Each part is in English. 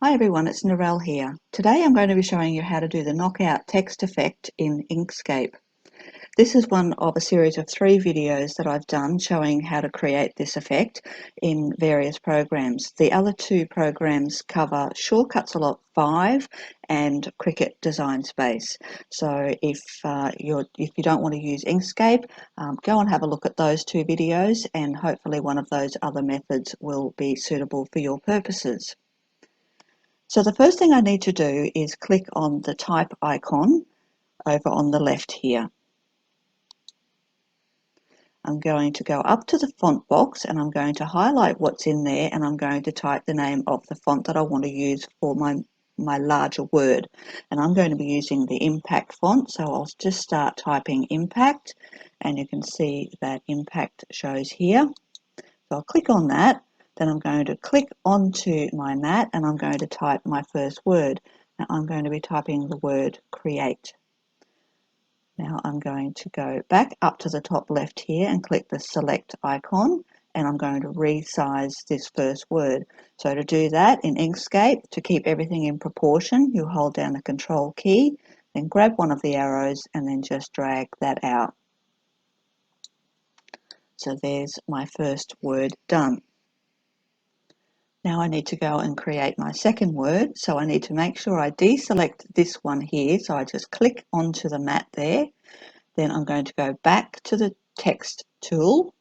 Hi everyone, it's Narelle here. Today I'm going to be showing you how to do the knockout text effect in Inkscape. This is one of a series of 3 videos that I've done showing how to create this effect in various programs. The other 2 programs cover Shortcuts a Lot 5 and Cricut Design Space. So if you don't want to use Inkscape, go and have a look at those 2 videos, and hopefully one of those other methods will be suitable for your purposes. So the first thing I need to do is click on the type icon over on the left here. I'm going to go up to the font box and I'm going to highlight what's in there, and I'm going to type the name of the font that I want to use for my larger word. And I'm going to be using the Impact font, so I'll just start typing Impact, and you can see that Impact shows here. So I'll click on that. Then I'm going to click onto my mat and I'm going to type my first word. Now I'm going to be typing the word create. Now I'm going to go back up to the top left here and click the select icon, and I'm going to resize this first word. So to do that in Inkscape, to keep everything in proportion, you hold down the Control key, then grab one of the arrows and then just drag that out. So there's my first word done. Now I need to go and create my second word, so I need to make sure I deselect this one here. So I just click onto the mat there. Then I'm going to go back to the text tool.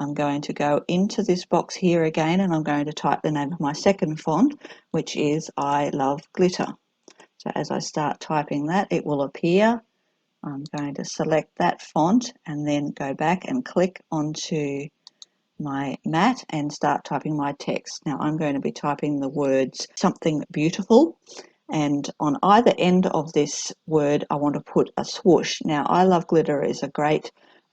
I'm going to go into this box here again, and I'm going to type the name of my second font, which is I Love Glitter. So as I start typing that, it will appear. I'm going to select that font and then go back and click onto my mat and start typing my text. Now I'm going to be typing the words something beautiful, and on either end of this word I want to put a swoosh. Now I Love Glitter is a great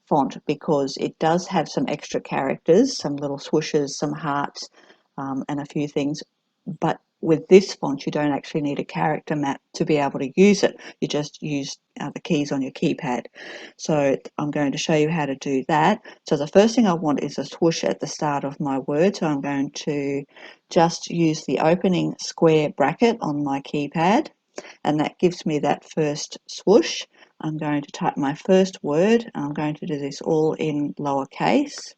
font because it does have some extra characters, some little swooshes, some hearts, and a few things, but with this font you don't actually need a character mat to be able to use it. You just use the keys on your keypad. So I'm going to show you how to do that. So the first thing I want is a swoosh at the start of my word, so I'm going to just use the opening square bracket on my keypad, and that gives me that first swoosh. I'm going to type my first word. I'm going to do this all in lowercase.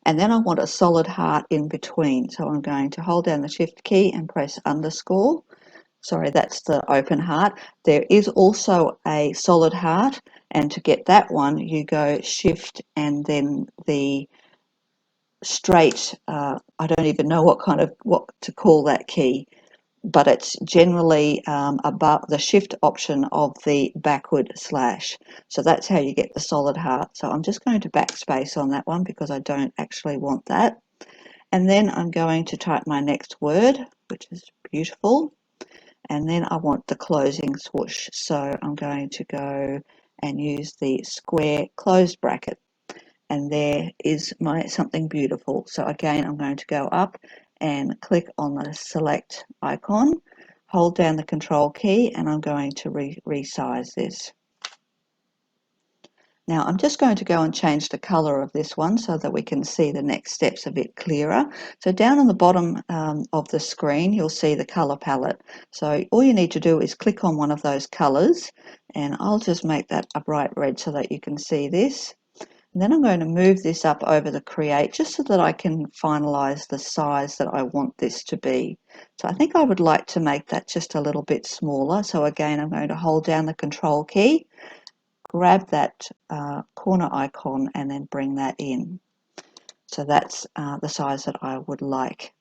And then I want a solid heart in between. So I'm going to hold down the Shift key and press underscore. Sorry, that's the open heart. There is also a solid heart, and to get that one, you go Shift and then the straight, I don't even know what to call that key, but it's generally above the Shift option of the backward slash. So that's how you get the solid heart. So I'm just going to backspace on that one because I don't actually want that. And then I'm going to type my next word, which is beautiful. And then I want the closing swoosh. So I'm going to go and use the square closed bracket. And there is my something beautiful. So again, I'm going to go up and click on the select icon, hold down the Control key, and I'm going to resize this. Now I'm just going to go and change the color of this one so that we can see the next steps a bit clearer. So down on the bottom of the screen, you'll see the color palette. So all you need to do is click on one of those colors, and I'll just make that a bright red so that you can see this. And then I'm going to move this up over the create just so that I can finalize the size that I want this to be. So I think I would like to make that just a little bit smaller. So again, I'm going to hold down the Control key, grab that corner icon and then bring that in. So that's the size that I would like.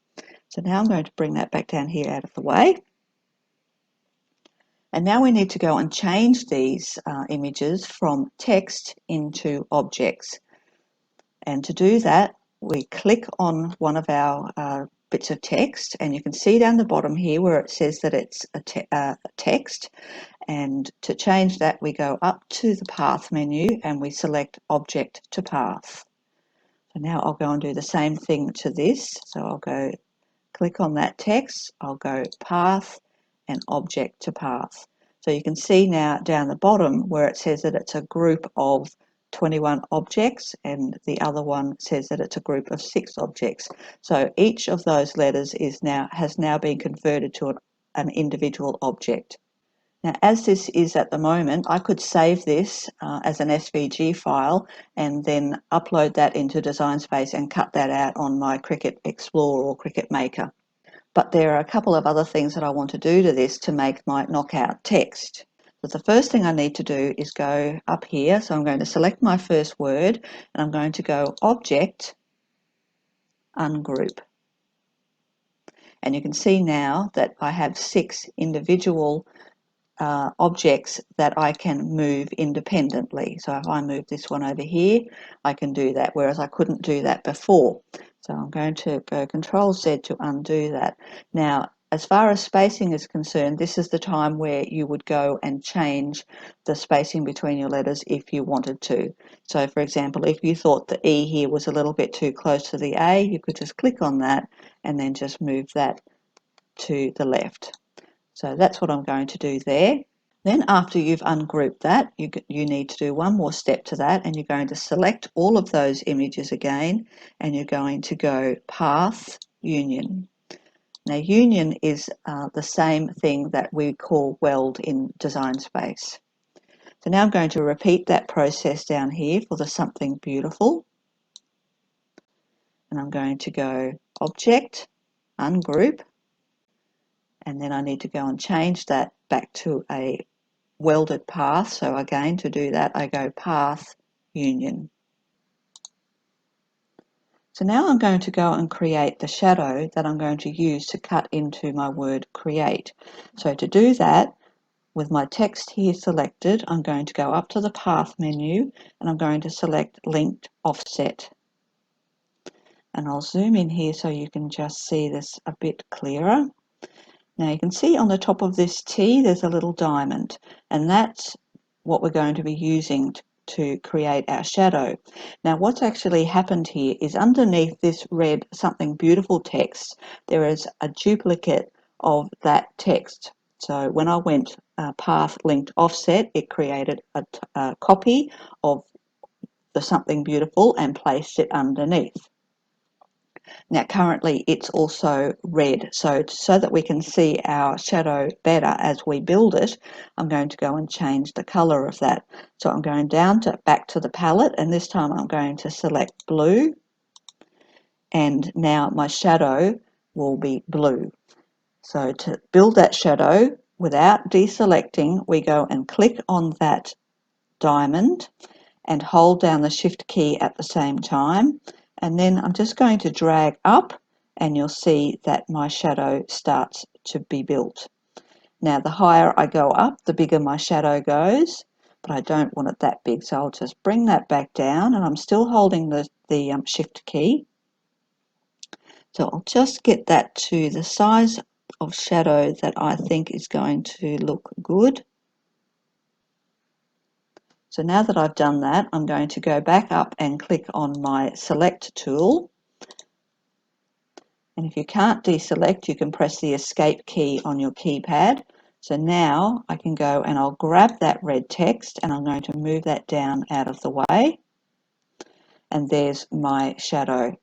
So now I'm going to bring that back down here out of the way. And now we need to go and change these images from text into objects. And to do that, we click on one of our bits of text, and you can see down the bottom here where it says that it's a text. And to change that, we go up to the Path menu and we select Object to Path. So now I'll go and do the same thing to this. So I'll go click on that text, I'll go Path and Object to Path. So you can see now down the bottom where it says that it's a group of 21 objects, and the other one says that it's a group of 6 objects. So each of those letters has now been converted to an individual object. Now, as this is at the moment, I could save this as an SVG file and then upload that into Design Space and cut that out on my Cricut Explorer or Cricut Maker. But there are a couple of other things that I want to do to this to make my knockout text. So the first thing I need to do is go up here. So I'm going to select my first word and I'm going to go Object, Ungroup. And you can see now that I have 6 individual objects that I can move independently. So if I move this one over here, I can do that, whereas I couldn't do that before. So I'm going to go Control Z to undo that. Now, as far as spacing is concerned, this is the time where you would go and change the spacing between your letters if you wanted to. So for example, if you thought the E here was a little bit too close to the A, you could just click on that and then just move that to the left. So that's what I'm going to do there. Then after you've ungrouped that, you need to do one more step to that, and you're going to select all of those images again, and you're going to go Path, Union. Now union is the same thing that we call weld in Design Space. So now I'm going to repeat that process down here for the Something Beautiful. And I'm going to go Object, Ungroup, and then I need to go and change that back to a welded path. So again, to do that, I go Path, Union. So now I'm going to go and create the shadow that I'm going to use to cut into my word create. So to do that, with my text here selected, I'm going to go up to the Path menu and I'm going to select Linked Offset. And I'll zoom in here so you can just see this a bit clearer. Now you can see on the top of this T there's a little diamond, and that's what we're going to be using to create our shadow. Now what's actually happened here is underneath this red Something Beautiful text there is a duplicate of that text. So when I went Path Linked Offset, it created a copy of the Something Beautiful and placed it underneath. Now currently it's also red, so that we can see our shadow better as we build it, I'm going to go and change the color of that. So I'm going back to the palette, and this time I'm going to select blue, and now my shadow will be blue. So to build that shadow without deselecting, we go and click on that diamond and hold down the Shift key at the same time, and then I'm just going to drag up and you'll see that my shadow starts to be built. Now the higher I go up, the bigger my shadow goes, but I don't want it that big, so I'll just bring that back down, and I'm still holding the Shift key. So I'll just get that to the size of shadow that I think is going to look good. So now that I've done that, I'm going to go back up and click on my Select tool. And if you can't deselect, you can press the Escape key on your keypad. So now I can go and I'll grab that red text and I'm going to move that down out of the way. And there's my shadow.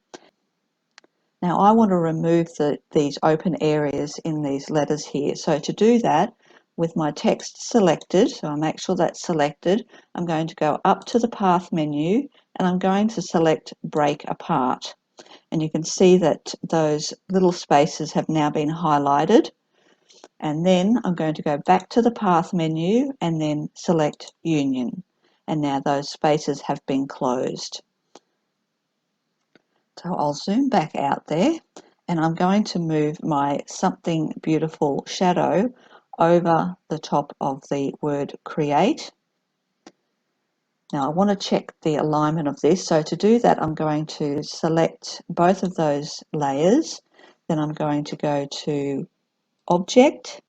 Now I want to remove these open areas in these letters here. So to do that, with my text selected, so I make sure that's selected, I'm going to go up to the Path menu and I'm going to select Break Apart. And you can see that those little spaces have now been highlighted. And then I'm going to go back to the Path menu and then select Union. And now those spaces have been closed. So I'll zoom back out there and I'm going to move my Something Beautiful shadow over the top of the word create. Now I want to check the alignment of this, so to do that I'm going to select both of those layers, then I'm going to go to Object,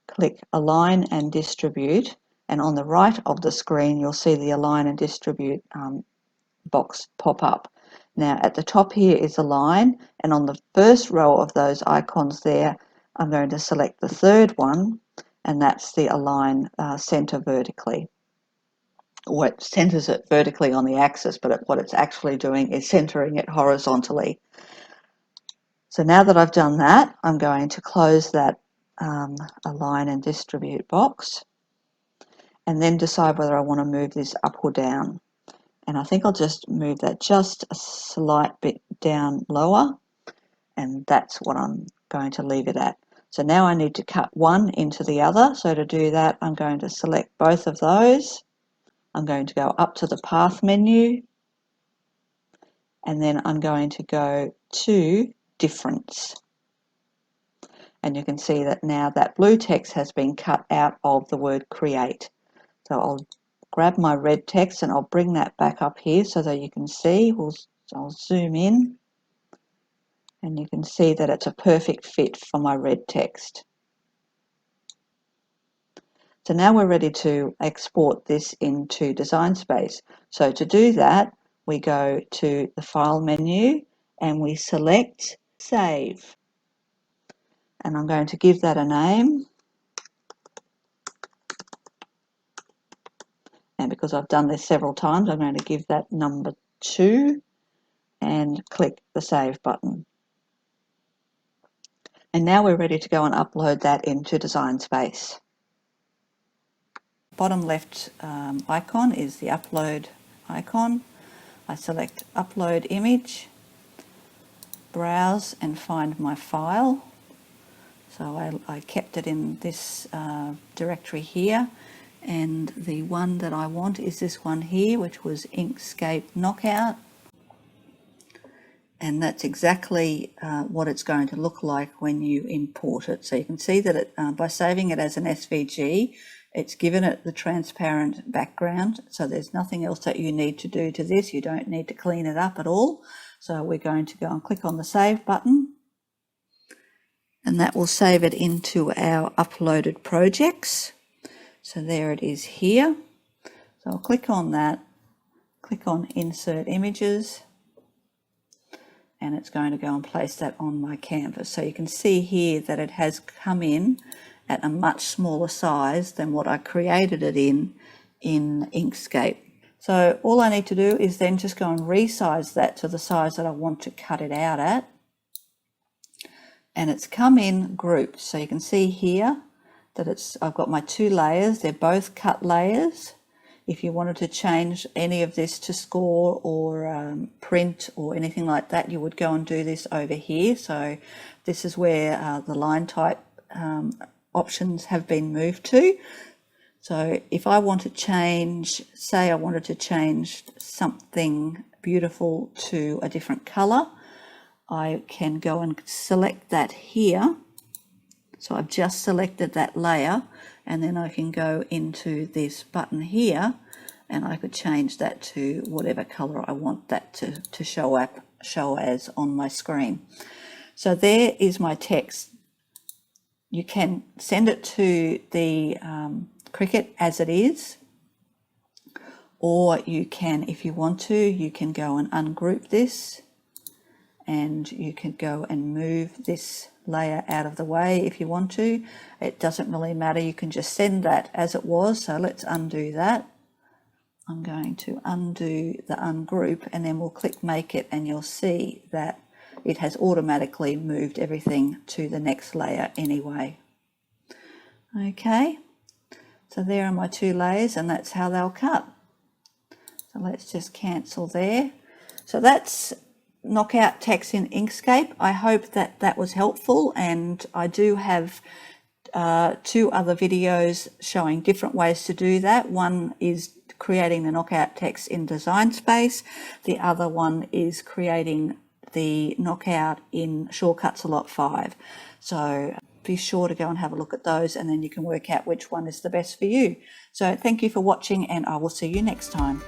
click Align and Distribute, and on the right of the screen you'll see the Align and Distribute box pop up. Now at the top here is Align, and on the first row of those icons there I'm going to select the third one, and that's the Align Center Vertically. or it centers it vertically on the axis, but what it's actually doing is centering it horizontally. So now that I've done that, I'm going to close that align and distribute box, and then decide whether I want to move this up or down. And I think I'll just move that just a slight bit down lower, and that's what I'm going to leave it at. So now I need to cut one into the other. So to do that, I'm going to select both of those. I'm going to go up to the path menu, and then I'm going to go to difference. And you can see that now that blue text has been cut out of the word create. So I'll grab my red text and I'll bring that back up here so that you can see. I'll zoom in, and you can see that it's a perfect fit for my red text. So now we're ready to export this into Design Space. So to do that, we go to the File menu and we select Save. And I'm going to give that a name. And because I've done this several times, I'm going to give that number 2 and click the Save button. And now we're ready to go and upload that into Design Space. Bottom left icon is the upload icon. I select Upload Image, browse and find my file. So I kept it in this directory here, and the one that I want is this one here, which was Inkscape Knockout. And that's exactly what it's going to look like when you import it. So you can see that it, by saving it as an SVG, it's given it the transparent background. So there's nothing else that you need to do to this. You don't need to clean it up at all. So we're going to go and click on the Save button, and that will save it into our uploaded projects. So there it is here. So I'll click on that, click on Insert Images, and it's going to go and place that on my canvas. So you can see here that it has come in at a much smaller size than what I created it in Inkscape. So all I need to do is then just go and resize that to the size that I want to cut it out at. And it's come in groups. So you can see here that I've got my 2 layers. They're both cut layers. If you wanted to change any of this to score or print or anything like that, you would go and do this over here. So this is where the line type options have been moved to. So if I want to change, say I wanted to change something beautiful to a different color, I can go and select that here. So I've just selected that layer, and then I can go into this button here, and I could change that to whatever color I want that to show as on my screen. So there is my text. You can send it to the Cricut as it is, or you can, if you want to, you can go and ungroup this, and you can go and move this layer out of the way if you want to. It doesn't really matter. You can just send that as it was. So let's undo that. I'm going to undo the ungroup, and then we'll click Make It, and you'll see that it has automatically moved everything to the next layer anyway. Okay, so there are my 2 layers, and that's how they'll cut. So let's just cancel there. So that's knockout text in Inkscape. I hope that that was helpful, and I do have 2 other videos showing different ways to do that. One is creating the knockout text in Design Space. The other one is creating the knockout in Shortcuts a Lot 5. So be sure to go and have a look at those, and then you can work out which one is the best for you. So thank you for watching, and I will see you next time.